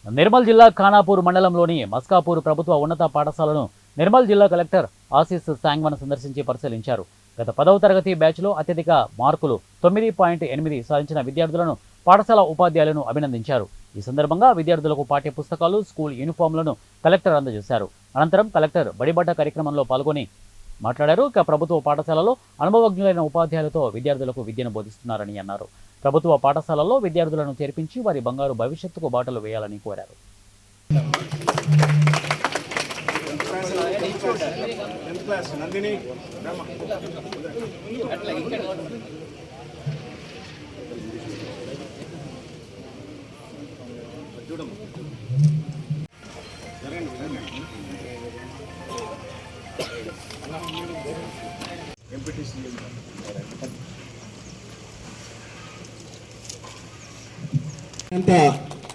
నిర్మల్ జిల్లా ఖానాపూర్ మండలంలోని మస్కాపూర్ ప్రభుత్వ ఉన్నత పాఠశాలను నిర్మల్ జిల్లా కలెక్టర్ ఆశీస్ సాంగ్మన్ సందర్శించి పరిశీలించారు. గత 10వ తరగతి బ్యాచ్లో అత్యధిక మార్కులు 9.8 సాధించిన విద్యార్థులను పాఠశాల ఉపాధ్యాయులను అభినందించారు. ఈ సందర్భంగా విద్యార్థులకు పాఠ్య పుస్తకాలు, స్కూల్ యూనిఫామ్లను కలెక్టర్ అందజేశారు. అనంతరం కలెక్టర్ బడిబడ్డ కార్యక్రమంలో పాల్గొని మాట్లాడారు. ప్రభుత్వ పాఠశాలలో అనుభవజ్ఞులైన ఉపాధ్యాయులతో విద్యార్థులకు విద్యను బోధిస్తున్నారని అన్నారు. ప్రభుత్వ పాఠశాలలో విద్యార్థులను చేర్పించి వారి బంగారు భవిష్యత్తుకు బాటలు వేయాలని కోరారు.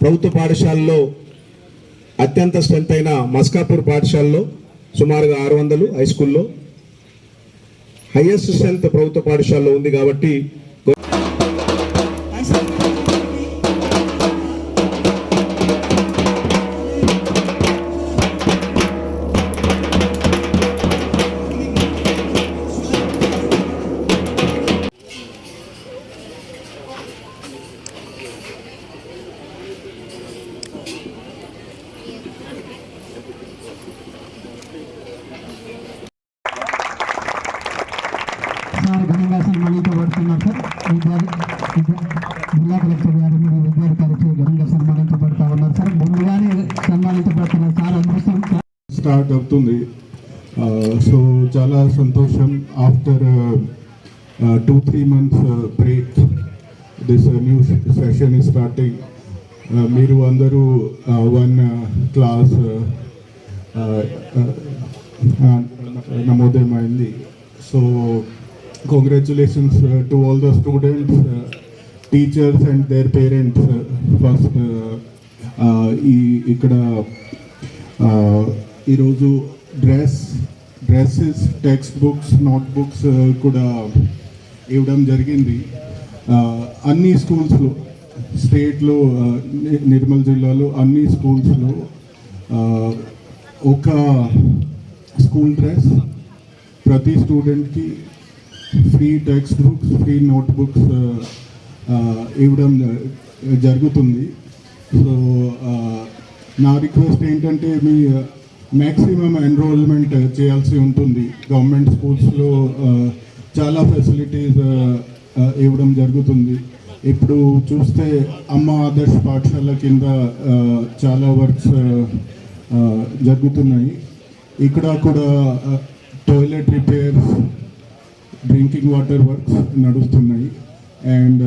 ప్రభుత్వ పాఠశాలలో అత్యంత స్ట్రెంత్ అయిన మస్కాపూర్ పాఠశాలలో సుమారుగా 600, హై స్కూల్లో హైయెస్ట్ స్ట్రెంత్ ప్రభుత్వ పాఠశాలలో ఉంది. కాబట్టి ఘనంగా సన్మానించబడుతున్నారు సార్. జిల్లా కలెక్టర్ గారు మరియు విద్యార్థి ఘనంగా సన్మానించబడతా ఉన్నారు సార్. ముందుగానే సన్మానించబడుతున్నారు సార్. అదృష్టం స్టార్ట్ అవుతుంది. సో చాలా సంతోషం. After 2-3 months break this new session is starting. మీరు అందరూ 1 class నమోదయమైంది. So congratulations to all the students, teachers and their parents. First ఇక్కడ ఈరోజు dresses, text books, note books కూడా ఇవ్వడం జరిగింది. అన్ని స్కూల్స్లో, స్టేట్లో, నిర్మల్ జిల్లాలో అన్ని స్కూల్స్లో ఒక స్కూల్ డ్రెస్ ప్రతి స్టూడెంట్కి, free text books, free note books ఇవ్వడం జరుగుతుంది. సో నా రిక్వెస్ట్ ఏంటంటే మీ మ్యాక్సిమం ఎన్రోల్మెంట్ చేయాల్సి ఉంటుంది. గవర్నమెంట్ స్కూల్స్లో చాలా ఫెసిలిటీస్ ఇవ్వడం జరుగుతుంది. ఇప్పుడు చూస్తే అమ్మ ఆదర్శ్ పాఠశాల కింద చాలా వర్క్స్ జరుగుతున్నాయి. ఇక్కడ కూడా toilet repairs, drinking water works నడుస్తున్నాయి. అండ్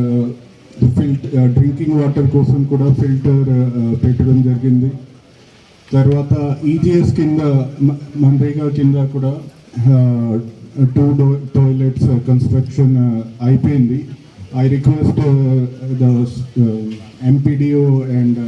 డ్రింకింగ్ వాటర్ కోసం కూడా ఫిల్టర్ పెట్టడం జరిగింది. తర్వాత ఈజీఎస్ కింద, మన్రేగా కింద కూడా 2 toilets కన్స్ట్రక్షన్ అయిపోయింది. I request the MPDO and